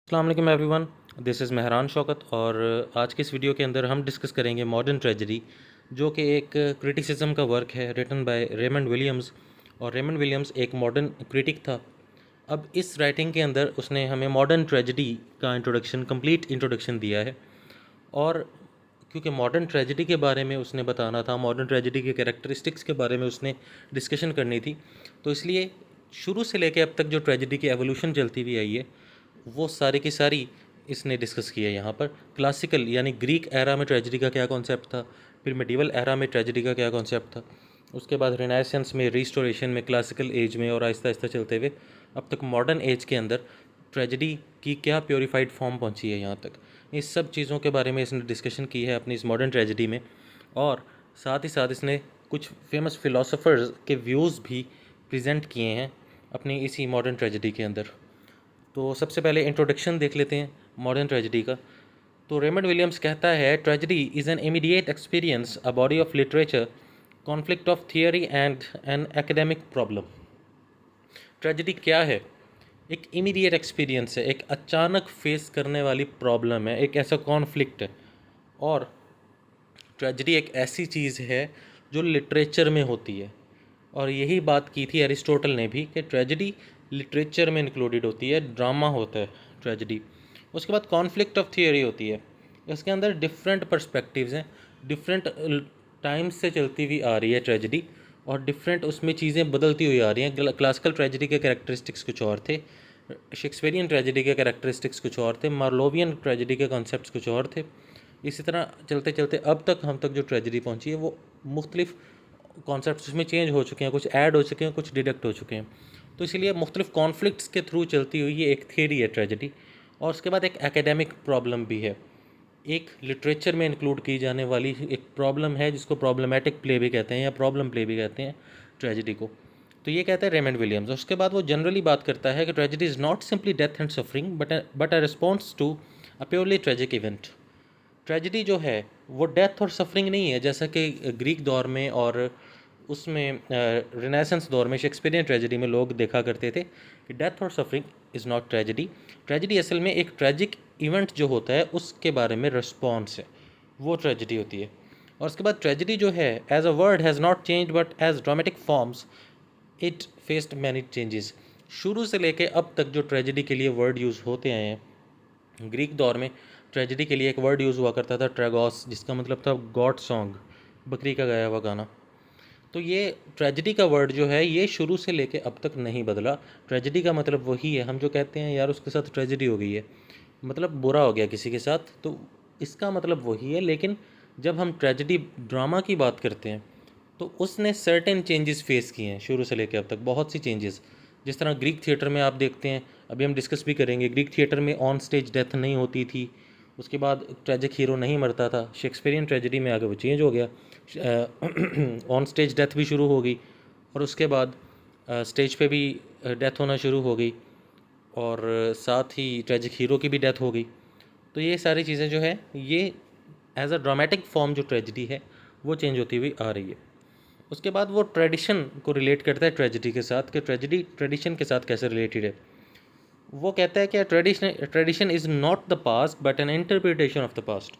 अस्सलाम वालेकुम everyone, this is Mehran Shaukat. और आज के इस वीडियो के अंदर हम डिस्कस करेंगे मॉडर्न ट्रेजेडी, जो कि एक क्रिटिसिज्म का वर्क है रिटन बाय रेमंड विलियम्स। और रेमंड विलियम्स एक मॉडर्न क्रिटिक था। अब इस राइटिंग के अंदर उसने हमें मॉडर्न ट्रेजेडी का इंट्रोडक्शन, कंप्लीट इंट्रोडक्शन दिया है। और क्योंकि मॉडर्न ट्रेजेडी के बारे में उसने बताना था, मॉडर्न ट्रेजेडी के कैरेक्टरिस्टिक्स के बारे में उसने डिस्कशन करनी थी, तो इसलिए शुरू से लेकर अब तक जो ट्रेजेडी की एवोल्यूशन चलती हुई आई है वो सारी की सारी इसने डिस्कस की है यहाँ पर। क्लासिकल यानी ग्रीक एरा में ट्रेजेडी का क्या कॉन्सेप्ट था, फिर मेडिवल एरा में ट्रेजेडी का क्या कॉन्सेप्ट था, उसके बाद रिनाइसेंस में, रिस्टोरेशन में, क्लासिकल एज में, और आहिस्ता आहिस्ता चलते हुए अब तक मॉडर्न एज के अंदर ट्रेजेडी की क्या प्योरीफाइड फॉर्म पहुँची है यहाँ तक। इस सब चीज़ों के बारे में इसने डिस्कशन की है अपनी इस मॉडर्न ट्रेजेडी में। और साथ ही साथ इसने कुछ फेमस फ़िलासफ़र्स के व्यूज़ भी प्रेजेंट किए हैं अपनी इसी मॉडर्न ट्रेजेडी के अंदर। तो सबसे पहले इंट्रोडक्शन देख लेते हैं मॉडर्न ट्रेजेडी का। तो रेमंड विलियम्स कहता है, tragedy is an immediate experience, a body of literature, conflict of theory and an academic problem. Tragedy क्या है? एक इमीडिएट एक्सपीरियंस है, एक अचानक फेस करने वाली प्रॉब्लम है, एक ऐसा कॉन्फ्लिक्ट है। और ट्रेजेडी एक ऐसी चीज़ है जो लिटरेचर में होती है। और यही बात की थी एरिस्टोटल ने भी कि ट्रेजेडी लिटरेचर में इंक्लूडेड होती है, ड्रामा होता है ट्रेजेडी। उसके बाद कॉन्फ्लिक्ट ऑफ थियोरी होती है। इसके अंदर डिफरेंट पर्सपेक्टिव्स हैं, डिफरेंट टाइम्स से चलती हुई आ रही है ट्रेजेडी, और डिफरेंट उसमें चीज़ें बदलती हुई आ रही हैं। क्लासिकल ट्रेजेडी के कैरेक्टरिस्टिक्स कुछ और थे, शेक्सपियरियन ट्रेजेडी के कैरेक्टरिस्टिक्स कुछ और थे, मार्लोवियन ट्रेजेडी के कॉन्सेप्ट्स कुछ और थे। इसी तरह चलते चलते अब तक हम तक जो ट्रेजेडी पहुंची है वो मुख्तलिफ कॉन्सेप्ट्स उसमें चेंज हो चुके हैं, कुछ ऐड हो चुके हैं, कुछ डिडक्ट हो चुके हैं। तो इसीलिए मुख्तलिफ कॉन्फ्लिक्ट्स के थ्रू चलती हुई ये एक थियरी है ट्रेजेडी। और उसके बाद एक एकेडमिक प्रॉब्लम भी है, एक लिटरेचर में इंक्लूड की जाने वाली एक प्रॉब्लम है जिसको प्रॉब्लमेटिक प्ले भी कहते हैं या प्रॉब्लम प्ले भी कहते हैं ट्रेजेडी को। तो ये कहता है रेमंड विलियम्स। उसके बाद वो जनरली बात करता है कि tragedy is not simply death and suffering but a response to a purely tragic event. Tragedy जो है वो डेथ और सफरिंग नहीं है, जैसा कि ग्रीक दौर में और उसमें रिनेसेंस दौर में शेक्सपियरियन ट्रेजेडी में लोग देखा करते थे कि डेथ और suffering is not tragedy. Tragedy असल में एक ट्रेजिक इवेंट जो होता है उसके बारे में रिस्पॉन्स है, वो ट्रेजेडी होती है। और उसके बाद ट्रेजेडी जो है as a word has not change but as dramatic forms it faced many changes. शुरू से लेके अब तक जो ट्रेजेडी के लिए वर्ड यूज़ होते आए हैं, ग्रीक दौर में ट्रेजेडी के लिए एक वर्ड यूज़ हुआ करता था ट्रेगोस, जिसका मतलब था गॉड सॉन्ग, बकरी का गाया हुआ गाना। तो ये ट्रेजेडी का वर्ड जो है ये शुरू से लेके अब तक नहीं बदला। ट्रेजेडी का मतलब वही है, हम जो कहते हैं यार उसके साथ ट्रेजेडी हो गई है, मतलब बुरा हो गया किसी के साथ, तो इसका मतलब वही है। लेकिन जब हम ट्रेजेडी ड्रामा की बात करते हैं तो उसने सर्टेन चेंजेस फेस किए हैं शुरू से लेकर अब तक, बहुत सी चेंजेस। जिस तरह ग्रीक थिएटर में आप देखते हैं, अभी हम डिस्कस भी करेंगे, ग्रीक थिएटर में ऑन स्टेज डेथ नहीं होती थी, उसके बाद ट्रेजिक हीरो नहीं मरता था। शेक्सपियरियन ट्रेजेडी में आगे वो चेंज हो गया, ऑन स्टेज डेथ भी शुरू हो गई, और उसके बाद स्टेज पे भी डेथ होना शुरू हो गई, और साथ ही ट्रेजिक हीरो की भी डेथ हो गई। तो ये सारी चीज़ें जो है ये एज अ ड्रामेटिक फॉर्म जो ट्रेजेडी है वो चेंज होती हुई आ रही है। उसके बाद वो ट्रेडिशन को रिलेट करता है ट्रेजेडी के साथ, कि ट्रेजेडी ट्रेडिशन के साथ कैसे रिलेटेड है। वो कहता है कि tradition tradition is not the past but N interpretation of the past.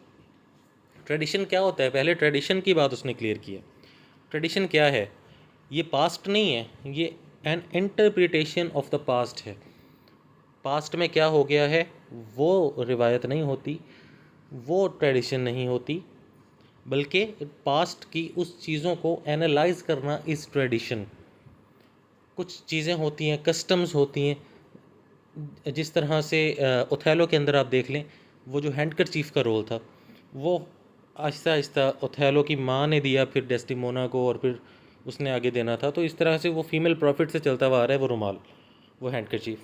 Tradition क्या होता है, पहले ट्रेडिशन की बात उसने क्लियर की है। ट्रेडिशन क्या है? ये पास्ट नहीं है, ये N interpretation of the past है। पास्ट में क्या हो गया है वो रिवायत नहीं होती, वो ट्रेडिशन नहीं होती, बल्कि पास्ट की उस चीज़ों को एनालाइज करना इस ट्रेडिशन। कुछ चीज़ें होती हैं, कस्टम्स होती हैं, जिस तरह से ओथेलो के अंदर आप देख लें, वो जो हैंडकरचीफ का रोल था वो आहिस्ता आहिस्ता ओथेलो की माँ ने दिया, फिर डेस्टिमोना को, और फिर उसने आगे देना था। तो इस तरह से वो फीमेल प्रॉफिट से चलता हुआ आ रहा है वो रुमाल, वो हैंडकरचीफ।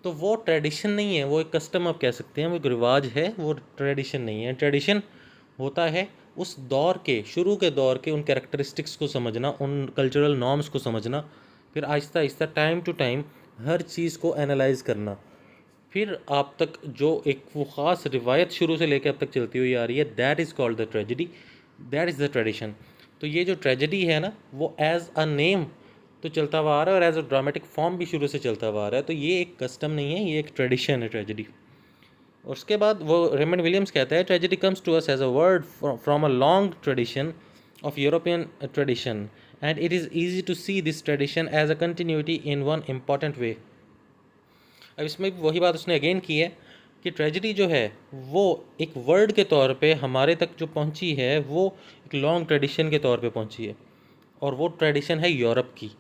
तो वो ट्रेडिशन नहीं है, वो एक कस्टम आप कह सकते हैं, वो एक रिवाज है, वो ट्रेडिशन नहीं है। ट्रेडिशन होता है उस दौर के, शुरू के दौर के उन कैरेक्टरिस्टिक्स को समझना, उन कल्चरल नॉर्म्स को समझना, फिर Aahista Aahista time to time हर चीज़ को एनालाइज करना, फिर आप तक जो एक वो ख़ास रिवायत शुरू से लेकर अब तक चलती हुई आ रही है, that is called the tragedy, that is the tradition. तो ये जो ट्रेजेडी है ना, वो एज़ अ नेम तो चलता हुआ आ रहा है, और एज अ ड्रामेटिक फॉर्म भी शुरू से चलता हुआ आ रहा है। तो ये एक कस्टम नहीं है, ये एक ट्रेडिशन है ट्रेजेडी। और उसके बाद वो रेमंड विलियम्स कहता है tragedy comes to us as a word from a long tradition of European tradition and it is easy to see this tradition as a continuity in one important way. अब इसमें वही बात उसने again की है कि ट्रेजेडी जो है वो एक वर्ड के तौर पे हमारे तक जो पहुंची है वो एक लॉन्ग ट्रेडिशन के तौर पे पहुंची है, और वो ट्रेडिशन है यूरोप की,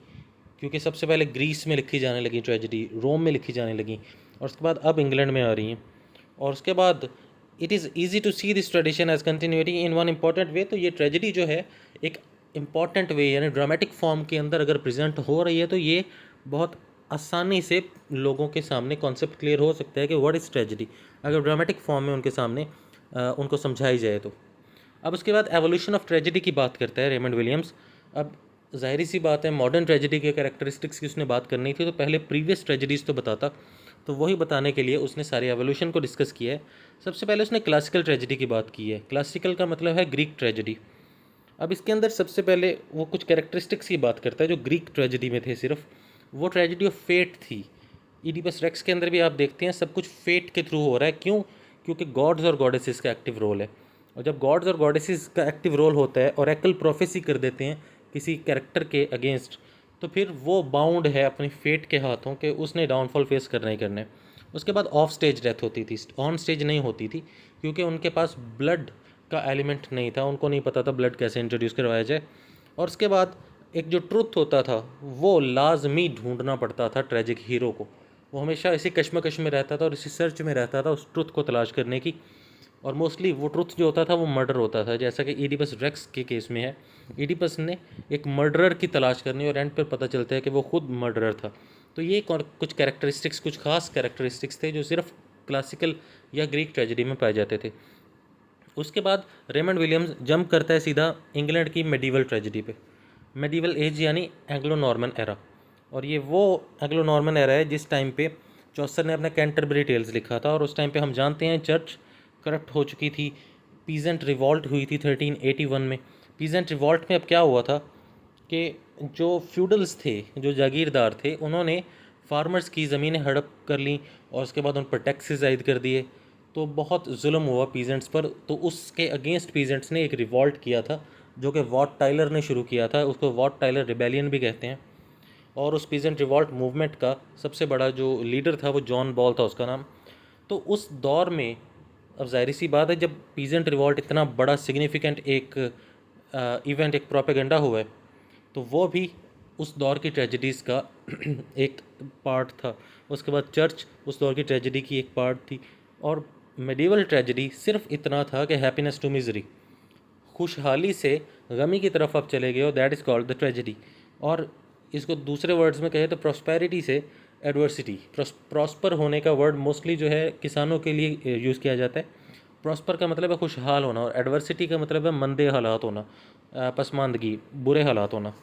क्योंकि सबसे पहले ग्रीस में लिखी जाने लगी ट्रेजेडी, रोम में लिखी जाने लगी, और उसके बाद अब इंग्लैंड में आ रही हैं। और उसके बाद it is easy to see this tradition as continuity in one important way. तो ये ट्रेजेडी जो है एक इम्पॉर्टेंट वे यानी ड्रामेटिक फॉर्म के अंदर अगर प्रेजेंट हो रही है तो ये बहुत आसानी से लोगों के सामने कॉन्सेप्ट क्लियर हो सकता है कि व्हाट इज़ ट्रेजेडी, अगर ड्रामेटिक फॉर्म में उनके सामने उनको समझाई जाए तो। अब उसके बाद एवोल्यूशन ऑफ ट्रेजेडी की बात करता है रेमंड विलियम्स। अब जाहिर सी बात है मॉडर्न ट्रेजेडी के कैरेक्टरिस्टिक्स की उसने बात करनी थी तो पहले प्रीवियस ट्रेजेडीज़ तो बताता, तो वही बताने के लिए उसने सारी एवोल्यूशन को डिस्कस किया है। सबसे पहले उसने क्लासिकल ट्रेजेडी की बात की है। क्लासिकल का मतलब है ग्रीक ट्रेजेडी। अब इसके अंदर सबसे पहले वो कुछ कैरेक्टरिस्टिक्स की बात करता है जो ग्रीक ट्रेजेडी में थे सिर्फ। वो ट्रेजेडी ऑफ फेट थी। ईडिपस रेक्स के अंदर भी आप देखते हैं सब कुछ फेट के थ्रू हो रहा है। क्यों? क्योंकि गॉड्स और गॉडेसेस का एक्टिव रोल है, और जब गॉड्स और गॉडेसेस का एक्टिव रोल होता है और एकल प्रोफेसी कर देते हैं किसी कैरेक्टर के अगेंस्ट, तो फिर वो बाउंड है अपनी फेट के हाथों के उसने डाउनफॉल फेस करना ही करना है। उसके बाद ऑफ स्टेज डेथ होती थी, ऑन स्टेज नहीं होती थी, क्योंकि उनके पास ब्लड का एलिमेंट नहीं था, उनको नहीं पता था ब्लड कैसे इंट्रोड्यूस करवाया जाए। और उसके बाद एक जो ट्रुथ होता था वो लाजमी ढूंढना पड़ता था ट्रेजिक हीरो को। वो हमेशा इसी कश्मकश में रहता था और इसी सर्च में रहता था उस ट्रुथ को तलाश करने की, और मोस्टली वो ट्रुथ जो होता था वो मर्डर होता था, जैसा कि ईडिपस रेक्स के केस में है। ईडिपस ने एक मर्डरर की तलाश करनी और एंड पर पता चलता है कि वो खुद मर्डरर था। तो ये कुछ कैरेक्टरिस्टिक्स, कुछ खास कैरेक्टरिस्टिक्स थे जो सिर्फ क्लासिकल या ग्रीक ट्रेजेडी में पाए जाते थे। उसके बाद रेमंड विलियम्स जंप करता है सीधा इंग्लैंड की मेडिवल ट्रेजेडी पे। मेडिवल एज यानी एंग्लो नॉर्मन एरा, और ये वो एंग्लो नॉर्मन एरा है जिस टाइम पे चौसर ने अपना कैंटरबरी टेल्स लिखा था, और उस टाइम पे हम जानते हैं चर्च करप्ट हो चुकी थी। पीजेंट रिवॉल्ट हुई थी 1381 में। पीजेंट रिवॉल्ट में अब क्या हुआ था कि जो फ्यूडल्स थे, जो जागीरदार थे, उन्होंने फार्मर्स की ज़मीनें हड़प कर लीं और उसके बाद उन पर टैक्सेस आयद कर दिए। तो बहुत जुल्म हुआ पीजेंट्स पर, तो उसके अगेंस्ट पीजेंट्स ने एक रिवॉल्ट किया था जो कि वॉट टाइलर ने शुरू किया था। उसको वॉट टाइलर रिबेलियन भी कहते हैं। और उस पीजेंट रिवॉल्ट मूवमेंट का सबसे बड़ा जो लीडर था वो जॉन बॉल था उसका नाम। तो उस दौर में अब जाहिर सी बात है जब पीजेंट रिवॉल्ट इतना बड़ा सिग्निफिकेंट एक इवेंट, एक प्रोपेगेंडा हुआ है, तो वो भी उस दौर की ट्रेजेडीज़ का एक पार्ट था। उसके बाद चर्च उस दौर की ट्रेजेडी की एक पार्ट थी। और मेडिवल ट्रेजेडी सिर्फ इतना था कि हैप्पीनेस टू मिजरी, खुशहाली से गमी की तरफ आप चले गए हो, that is called the tragedy. और इसको दूसरे वर्ड्स में कहें तो प्रॉस्पेरिटी से एडवर्सिटी। प्रॉस्पर होने का वर्ड मोस्टली जो है किसानों के लिए यूज़ किया जाता है। प्रॉस्पर का मतलब है खुशहाल होना, और एडवर्सिटी का मतलब है मंदे हालात होना, पसमानदगी, बुरे हालात होना।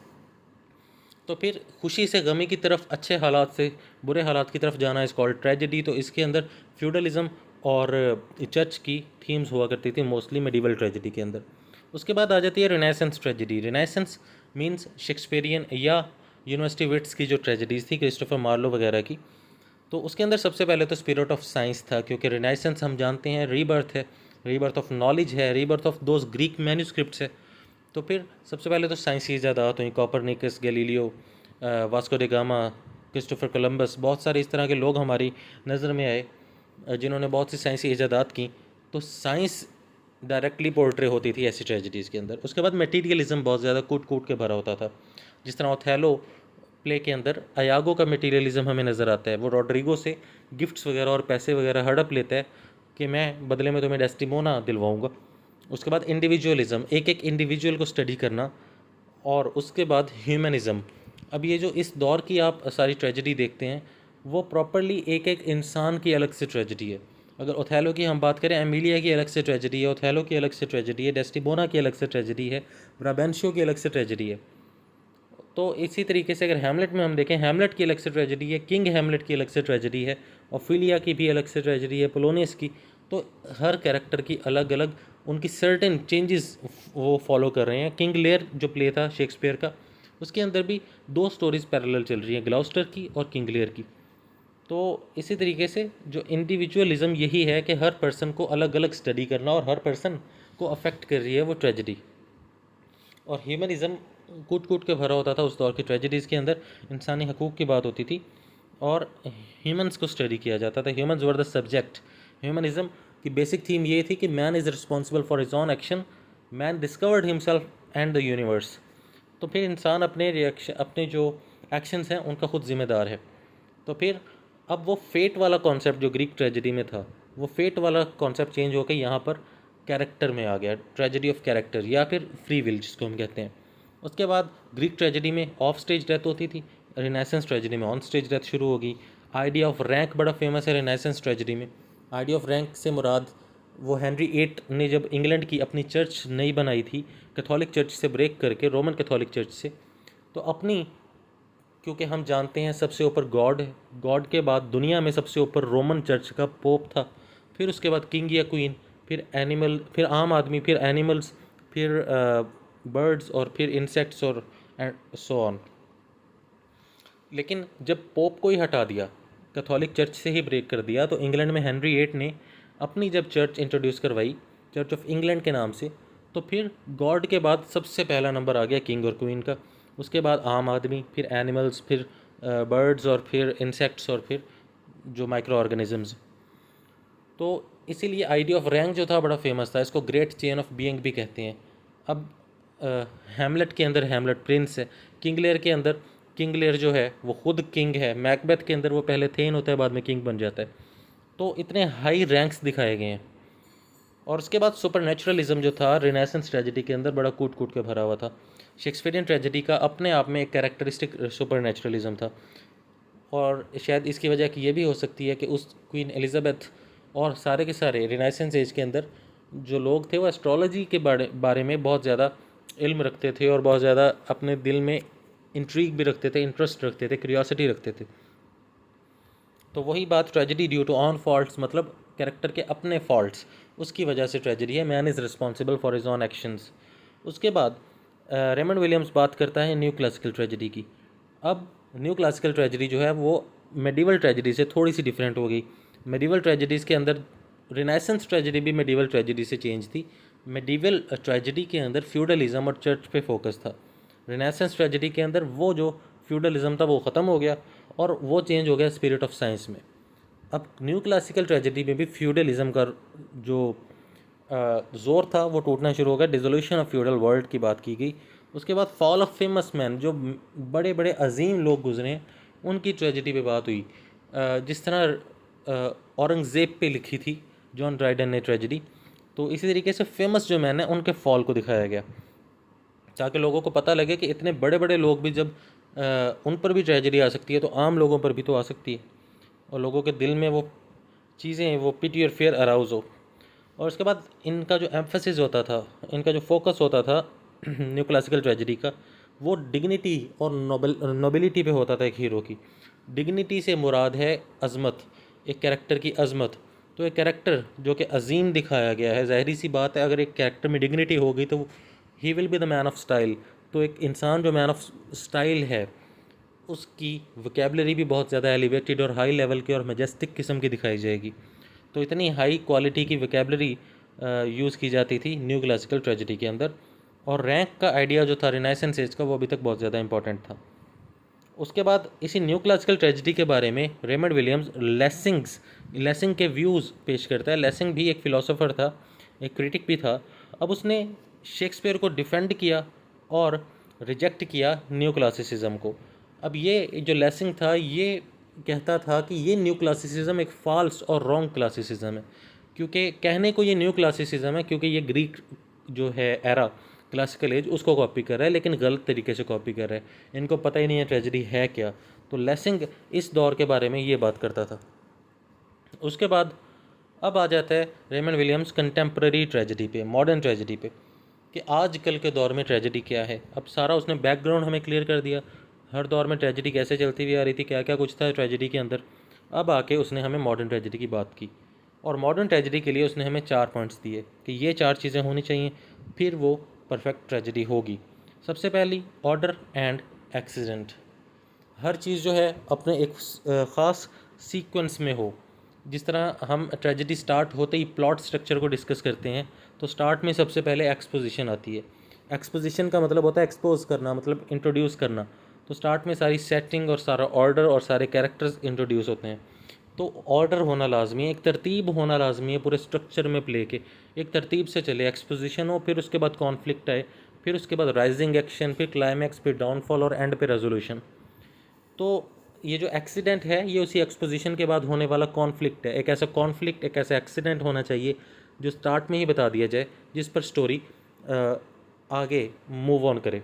तो फिर खुशी से गमी की तरफ, अच्छे हालात से बुरे हालात की तरफ जाना इज़ कॉल्ड ट्रेजेडी। तो इसके अंदर फ्यूडलिज्म और चर्च की थीम्स हुआ करती थी मोस्टली मेडिवल ट्रेजेडी के अंदर। उसके बाद आ जाती है renaissance tragedy. Renaissance means Shakespearean या यूनिवर्सिटी विट्स की जो ट्रेजेडीज़ थी, क्रिस्टोफर मार्लो वगैरह की। तो उसके अंदर सबसे पहले तो स्पिरिट ऑफ साइंस था, क्योंकि रिनाइसेंस हम जानते हैं रीबर्थ है, रीबर्थ ऑफ नॉलेज है, rebirth of those Greek manuscripts है। तो फिर सबसे पहले तो साइंसी ईजादात हुई, Copernicus, Galileo, Vasco day gamma, Christopher Columbus, बहुत सारे इस तरह के लोग हमारी नज़र में आए जिन्होंने बहुत सी साइंसी ईजादात की। तो साइंस डायरेक्टली पोर्ट्रे होती थी ऐसी ट्रेजेडीज़ के अंदर। उसके बाद मटेरियलिज्म बहुत ज़्यादा कूट कूट के भरा होता था। जिस तरह ओथेलो प्ले के अंदर अयागो का मटेरियलिज्म हमें नज़र आता है। वो रॉड्रिगो से गिफ्ट्स वगैरह और पैसे वगैरह हड़प लेता है कि मैं बदले में तुम्हें डेस्टिमोना दिलवाऊंगा। उसके बाद इंडिविजुअलिज्म, एक एक इंडिविजुअल को स्टडी करना। और उसके बाद ह्यूमनिज़म। अब ये जो इस दौर की आप सारी ट्रेजेडी देखते हैं वो प्रॉपरली एक एक इंसान की अलग से ट्रेजेडी है। अगर ओथेलो की हम बात करें, एमिलिया की अलग से ट्रेजेडी है, ओथेलो की अलग से ट्रेजेडी है, डेस्टिमोना की अलग से ट्रेजेडी है, ब्राबेंशियो की अलग से ट्रेजेडी है। तो इसी तरीके से अगर हैमलेट में हम देखें, हैमलेट की अलग से ट्रेजेडी है, किंग हैमलेट की अलग से ट्रेजेडी है, ऑफिलिया की भी अलग से ट्रेजेडी है, पोलोनियस की। तो हर कैरेक्टर की अलग अलग उनकी सर्टेन चेंजेस वो फॉलो कर रहे हैं। किंग लेयर जो प्ले था शेक्सपियर का, उसके अंदर भी दो स्टोरीज़ पैरेलल चल रही हैं, ग्लाउस्टर की और किंग लेयर की। तो इसी तरीके से जो इंडिविजुअलिज़म यही है कि हर पर्सन को अलग अलग स्टडी करना और हर पर्सन को अफेक्ट कर रही है वो ट्रेजेडी। और ह्यूमनिज़म कूट कूट के भरा होता था उस दौर की ट्रेजेडीज़ के अंदर, इंसानी हकूक़ की बात होती थी और ह्यूमंस को स्टडी किया जाता था। Humans were the subject. Humanism की बेसिक थीम ये थी कि man is responsible for his own action, man discovered himself and the universe. तो फिर इंसान अपने रिएक्शन, अपने जो एक्शंस हैं उनका खुद ज़िम्मेदार है। तो फिर अब वो फेट वाला कॉन्सेप्ट जो ग्रीक ट्रेजेडी में था, वो फेट वाला कॉन्सेप्ट चेंज होकर यहाँ पर कैरेक्टर में आ गया, ट्रेजेडी ऑफ कैरेक्टर या फिर फ्री विल जिसको हम कहते हैं। उसके बाद ग्रीक ट्रेजेडी में ऑफ स्टेज डेथ होती थी, रिनेसेंस ट्रेजेडी में ऑन स्टेज डेथ शुरू होगी। आइडिया ऑफ रैंक बड़ा फेमस है रिनेसेंस ट्रेजेडी में। आइडिया ऑफ रैंक से मुराद वो हेनरी एट ने जब इंग्लैंड की अपनी चर्च नई बनाई थी, कैथोलिक चर्च से ब्रेक करके, रोमन कैथोलिक चर्च से, तो अपनी, क्योंकि हम जानते हैं सबसे ऊपर गॉड है, गॉड के बाद दुनिया में सबसे ऊपर रोमन चर्च का पोप था, फिर उसके बाद किंग या क्वीन, फिर एनिमल, फिर आम आदमी, फिर एनिमल्स, फिर बर्ड्स और फिर इंसेक्ट्स और सो ऑन। लेकिन जब पोप को ही हटा दिया, कैथोलिक चर्च से ही ब्रेक कर दिया, तो इंग्लैंड में हेनरी एट ने अपनी जब चर्च इंट्रोड्यूस करवाई, चर्च ऑफ इंग्लैंड के नाम से, तो फिर गॉड के बाद सबसे पहला नंबर आ गया किंग और क्वीन का। उसके बाद आम आदमी, फिर एनिमल्स, फिर बर्ड्स और फिर इंसेक्ट्स और फिर जो माइक्रो ऑर्गेनिजम्स। तो इसीलिए आइडिया ऑफ रैंक जो था बड़ा फेमस था, इसको ग्रेट चेन ऑफ बीइंग भी कहते हैं। अब हैमलेट के अंदर हैमलेट प्रिंस है, किंग लेयर के अंदर किंग लेयर जो है वो खुद किंग है, मैकबेथ के अंदर वो पहले थेन होता है बाद में किंग बन जाता है। तो इतने हाई रैंक्स दिखाए गए हैं। और उसके बाद सुपरनेचुरलिज्म जो था रिनेसेंस ट्रेजेडी के अंदर बड़ा कूट कूट के भरा हुआ था। शेक्सपियरियन ट्रेजेडी का अपने आप में एक कैरेक्टरिस्टिक सुपरनेचुरलिज्म था, और शायद इसकी वजह की ये भी हो सकती है कि उस क्वीन एलिज़ाबेथ और सारे के सारे रिनाइसेंस एज के अंदर जो लोग थे वो एस्ट्रोलॉजी के बारे में बहुत ज़्यादा इल्म रखते थे और बहुत ज़्यादा अपने दिल में इंट्रीग भी रखते थे, इंटरेस्ट रखते थे, क्यूरियोसिटी रखते थे। तो वही बात tragedy due to own faults, मतलब कैरेक्टर के अपने फॉल्ट्स, उसकी वजह से ट्रेजेडी है। Man is responsible for his own actions. उसके बाद रेमंड विलियम्स बात करता है न्यू क्लासिकल ट्रेजेडी की। अब न्यू क्लासिकल ट्रेजेडी जो है वो मेडिवल ट्रेजेडी से थोड़ी सी डिफरेंट हो गई। मेडिवल ट्रेजेडीज़ के अंदर रिनाइसेंस ट्रेजेडी भी मेडिवल ट्रेजेडी से चेंज थी। मेडिवल ट्रेजेडी के अंदर फ्यूडलिज्म और चर्च पे फोकस था। रिनाइसेंस ट्रेजेडी के अंदर वो जो फ्यूडलिज्म था वो ख़त्म हो गया और वो चेंज हो गया स्पिरिट ऑफ साइंस में। अब न्यू क्लासिकल ट्रेजेडी में भी फ्यूडलिज्म का जो ज़ोर था वो टूटना शुरू हो गया। डिसोल्यूशन ऑफ फ्यूडल वर्ल्ड की बात की गई। उसके बाद फॉल ऑफ फेमस मैन, जो बड़े बड़े अजीम लोग गुजरे उनकी ट्रेजेडी पे बात हुई। जिस तरह औरंगज़ेब पे लिखी थी जॉन ड्राइडन ने ट्रेजेडी, तो इसी तरीके से फेमस जो मैन है उनके फॉल को दिखाया गया, ताकि लोगों को पता लगे कि इतने बड़े बड़े लोग भी जब उन पर भी ट्रेजेडी आ सकती है तो आम लोगों पर भी तो आ सकती है, और लोगों के दिल में वो चीज़ें, वो पिटी और फेयर अराउज हो। और उसके बाद इनका जो एम्फेसिस होता था, इनका जो फोकस होता था न्यू क्लासिकल ट्रेजेडी का, वो डिग्निटी और नोबिलिटी पे होता था। एक हीरो की डिग्निटी से मुराद है अज़मत, एक कैरेक्टर की अज़मत। तो एक कैरेक्टर जो कि अजीम दिखाया गया है, ज़ाहिरी सी बात है अगर एक कैरेक्टर में डिग्निटी होगी तो he will be the man of style. तो एक इंसान जो मैन ऑफ स्टाइल है उसकी वोकेबलरी भी बहुत ज़्यादा एलिवेटेड और हाई लेवल की और मैजेस्टिक किस्म की दिखाई जाएगी। तो इतनी हाई क्वालिटी की वोकेबलरी यूज़ की जाती थी न्यू क्लासिकल ट्रेजेडी के अंदर। और रैंक का आइडिया जो था रिनाइसेंस एज का, वो अभी तक बहुत ज़्यादा इंपॉर्टेंट था। उसके बाद इसी न्यू क्लासिकल ट्रेजेडी के बारे में रेमंड विलियम्स लेसिंग के व्यूज़ पेश करता है। लेसिंग भी एक फ़िलासफ़र था, एक क्रिटिक भी था। अब उसने शेक्सपियर को डिफेंड किया और रिजेक्ट किया न्यू क्लासिसिज्म को। अब ये जो लेसिंग था ये कहता था कि ये न्यू क्लासिसिज्म एक फ़ाल्स और रॉन्ग क्लासिसिज्म है, क्योंकि कहने को ये न्यू क्लासिसिज्म है क्योंकि ये ग्रीक जो है एरा, क्लासिकल एज, उसको कॉपी कर रहा है, लेकिन गलत तरीके से कॉपी कर रहा है। इनको पता ही नहीं है ट्रेजेडी है क्या। तो लेसिंग इस दौर के बारे में ये बात करता था। उसके बाद अब आ जाता है रेमंड विलियम्स कंटेम्प्रेरी ट्रेजेडी पे, मॉडर्न ट्रेजेडी पे, कि आजकल के दौर में ट्रेजेडी क्या है। अब सारा उसने बैकग्राउंड हमें क्लियर कर दिया, हर दौर में ट्रेजेडी कैसे चलती हुई आ रही थी, क्या क्या कुछ था ट्रेजेडी के अंदर। अब आके उसने हमें मॉडर्न ट्रेजेडी की बात की, और मॉडर्न ट्रेजेडी के लिए उसने हमें 4 पॉइंट्स दिए कि ये 4 चीज़ें होनी चाहिए, फिर वो परफेक्ट ट्रेजेडी होगी। सबसे पहली, ऑर्डर एंड एक्सीडेंट। हर चीज़ जो है अपने एक ख़ास सीक्वेंस में हो। जिस तरह हम ट्रेजेडी स्टार्ट होते ही प्लॉट स्ट्रक्चर को डिस्कस करते हैं, तो स्टार्ट में सबसे पहले एक्सपोजिशन आती है। एक्सपोजिशन का मतलब होता है एक्सपोज करना, मतलब इंट्रोड्यूस करना। तो स्टार्ट में सारी सेटिंग और सारा ऑर्डर और सारे कैरेक्टर्स इंट्रोड्यूस होते हैं। तो ऑर्डर होना लाजमी है, एक तरतीब होना लाजमी है पूरे स्ट्रक्चर में प्ले के, एक तरतीब से चले। एक्सपोजिशन हो, फिर उसके बाद कॉन्फ्लिक्ट आए, फिर उसके बाद राइजिंग एक्शन, फिर क्लाइमैक्स, फिर डाउनफॉल और एंड पे रेजोल्यूशन। तो ये जो एक्सीडेंट है ये उसी एक्सपोजिशन के बाद होने वाला कॉन्फ्लिक्ट है। एक ऐसा कॉन्फ्लिक्ट, एक ऐसा एक्सीडेंट होना चाहिए जो स्टार्ट में ही बता दिया जाए, जिस पर स्टोरी आगे मूव ऑन करे।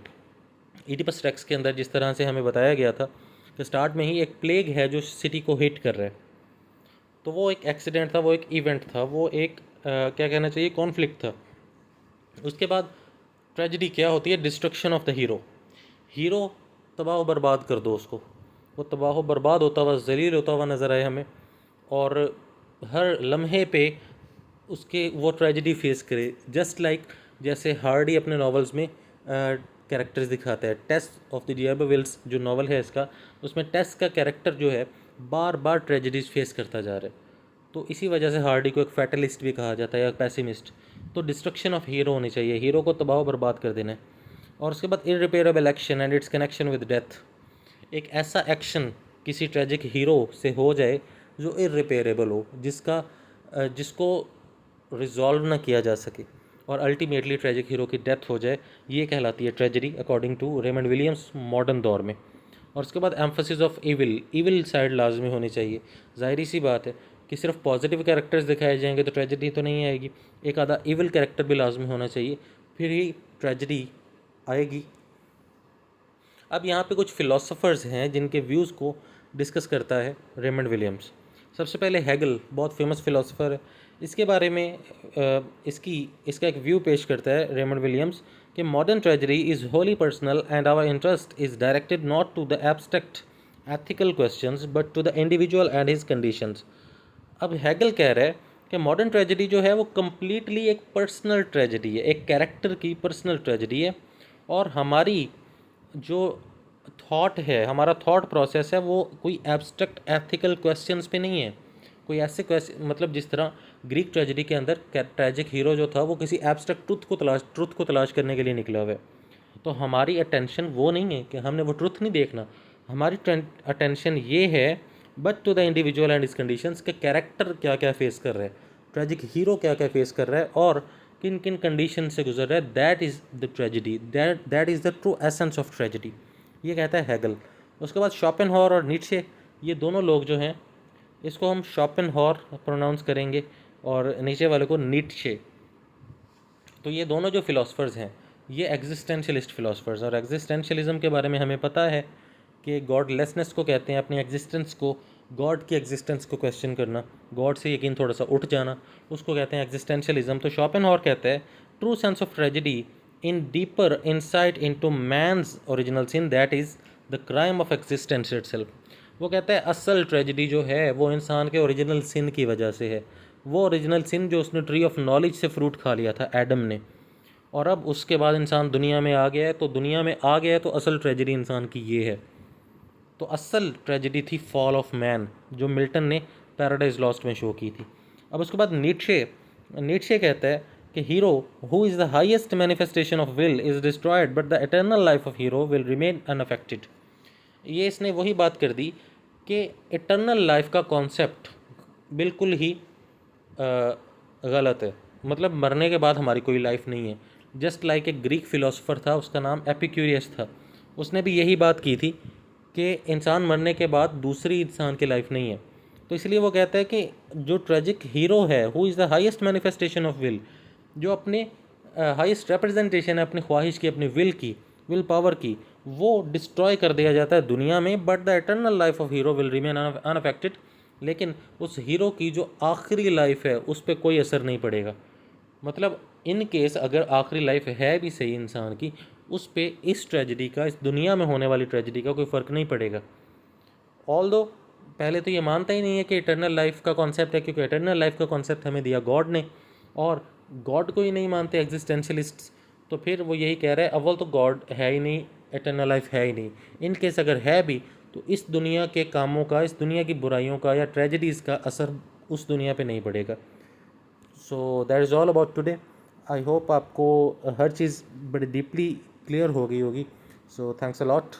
इडिपस रेक्स के अंदर जिस तरह से हमें बताया गया था कि स्टार्ट में ही एक प्लेग है जो सिटी को हिट कर रहा है, तो वो एक एक्सीडेंट था, वो एक इवेंट था, वो एक क्या कहना चाहिए, कॉन्फ्लिक्ट था। उसके बाद ट्रेजेडी क्या होती है? Destruction of the hero. Hero तबाह बर्बाद कर दो उसको, वो तबाह बर्बाद होता हुआ, जलील होता हुआ नज़र आए हमें, और हर लम्हे पे उसके वो ट्रेजेडी फेस करे। जस्ट लाइक जैसे हार्डी अपने नॉवेल्स में कैरेक्टर्स दिखाता है। टेस ऑफ द डियरबेविल्स जो नॉवल है इसका, उसमें टेस का कैरेक्टर जो है बार बार ट्रेजेडीज फेस करता जा रहा है। तो इसी वजह से हार्डी को एक फैटलिस्ट भी कहा जाता है या पैसिमिस्ट। तो डिस्ट्रक्शन ऑफ हीरो होनी चाहिए, हीरो को तबाह बर्बाद कर देना है। और उसके बाद irreparable action and it's connection with death. एक ऐसा एक्शन किसी ट्रेजिक हीरो से हो जाए जो इररिपेयरेबल हो, जिसको रिजॉल्व ना किया जा सके, और अल्टीमेटली ट्रेजिक हीरो की डेथ हो जाए, ये कहलाती है tragedy according to Raymond Williams modern दौर में। और उसके बाद एम्फोसिस ऑफ इविल साइड लाजमी होनी चाहिए। जाहिर सी बात है कि सिर्फ पॉजिटिव कैरेक्टर्स दिखाए जाएंगे तो ट्रेजेडी तो नहीं आएगी, एक आधा इविल कैरेक्टर भी लाजमी होना चाहिए, फिर ही ट्रेजेडी आएगी। अब यहाँ पे कुछ फ़िलोसोफर्स हैं जिनके व्यूज़ को डिस्कस करता है रेमंड विलियम्स। सबसे पहले हेगल, बहुत फेमस फ़िलोसोफर है। इसके बारे में इसका एक व्यू पेश करता है रेमंड विलियम्स कि modern tragedy is wholly personal and our interest is directed not to the abstract ethical questions but to the individual and his conditions. अब हेगल कह रहा है कि मॉडर्न ट्रेजेडी जो है वो कम्प्लीटली एक पर्सनल ट्रेजेडी है, एक कैरेक्टर की पर्सनल ट्रेजेडी है। और हमारी जो थॉट है, हमारा थॉट प्रोसेस है, वो कोई एब्स्ट्रैक्ट एथिकल क्वेश्चंस पे नहीं है। कोई ऐसे क्वेश्चन, मतलब जिस तरह ग्रीक ट्रेजेडी के अंदर ट्रेजिक हीरो जो था वो किसी एब्स्ट्रैक्ट ट्रुथ को तलाश करने के लिए निकला हुआ है, तो हमारी अटेंशन वो नहीं है कि हमने वो ट्रुथ नहीं देखना। हमारी अटेंशन ये है but to the individual and his conditions के कैरेक्टर क्या क्या फेस कर रहा है, ट्रेजिक हीरो क्या क्या फेस कर रहा है और किन किन कंडीशन से गुजर रहा है। That is the tragedy, that is the true essence of tragedy, ये कहता है हेगल। उसके बाद शॉपेनहॉर और नीट्शे, ये दोनों लोग जो हैं, इसको हम शॉपेनहॉर प्रोनाउंस करेंगे और नीचे वाले को नीट्शे। तो ये दोनों जो फ़िलासफ़र्स हैं ये एग्जिस्टेंशलिस्ट फ़िलासफ़र्स, और एग्जिस्टेंशलिज्म के बारे में हमें पता है कि गॉडलेसनेस को कहते हैं, अपनी एग्जिस्टेंस को, गॉड की एग्जिस्टेंस को क्वेश्चन करना, गॉड से यकीन थोड़ा सा उठ जाना, उसको कहते हैं एग्जिस्टेंशलिज्म। तो शॉपेनहॉर कहता है true sense of tragedy in deeper insight into man's original sin, that is the crime of existence itself. वो कहता है असल ट्रेजेडी जो है वो इंसान के ओरिजिनल सिन की वजह से है। वो ओरिजिनल सिन जो उसने ट्री ऑफ नॉलेज से फ्रूट खा लिया था एडम ने, और अब उसके बाद इंसान दुनिया में आ गया है, तो दुनिया में आ गया है तो असल ट्रेजेडी इंसान की ये है। तो असल ट्रेजेडी थी फॉल ऑफ मैन, जो मिल्टन ने पैराडाइज लॉस्ट में शो की थी। अब उसके बाद नीट्शे कहता है कि hero who is the highest manifestation of will is destroyed but the eternal life of hero will remain unaffected. ये इसने वही बात कर दी कि इटर्नल लाइफ का कॉन्सेप्ट बिल्कुल ही गलत है, मतलब मरने के बाद हमारी कोई लाइफ नहीं है। जस्ट लाइक एक ग्रीक फ़िलासफ़र था, उसका नाम एपिक्यूरियस था, उसने भी यही बात की थी कि इंसान मरने के बाद दूसरी इंसान की लाइफ नहीं है। तो इसलिए वो कहता है कि जो ट्रेजिक हीरो है who is the highest manifestation of will, जो अपने हाईएस्ट रिप्रेजेंटेशन है अपनी ख्वाहिश की, अपनी विल पावर की, वो डिस्ट्रॉय कर दिया जाता है दुनिया में, but the eternal life of hero will remain unaffected. लेकिन उस हीरो की जो आखिरी लाइफ है उस पर कोई असर नहीं पड़ेगा। मतलब इन केस अगर आखिरी लाइफ है भी सही इंसान की, उस पे इस ट्रेजेडी का, इस दुनिया में होने वाली ट्रेजेडी का कोई फ़र्क नहीं पड़ेगा। ऑल दो पहले तो ये मानता ही नहीं है कि इटर्नल लाइफ का कॉन्सेप्ट है, क्योंकि इटर्नल लाइफ का कॉन्सेप्ट हमें दिया गॉड ने, और गॉड को ही नहीं मानते एग्जिस्टेंशलिस्ट्स। तो फिर वो यही कह रहा है अव्वल तो गॉड है ही नहीं, इटर्नल लाइफ है ही नहीं। इन केस अगर है भी तो इस दुनिया के कामों का, इस दुनिया की बुराइयों का या ट्रेजेडीज़ का असर उस दुनिया पे नहीं पड़ेगा। So that is all about today. I hope आपको हर चीज़ बड़ी डीपली क्लियर हो गई होगी। So thanks a lot.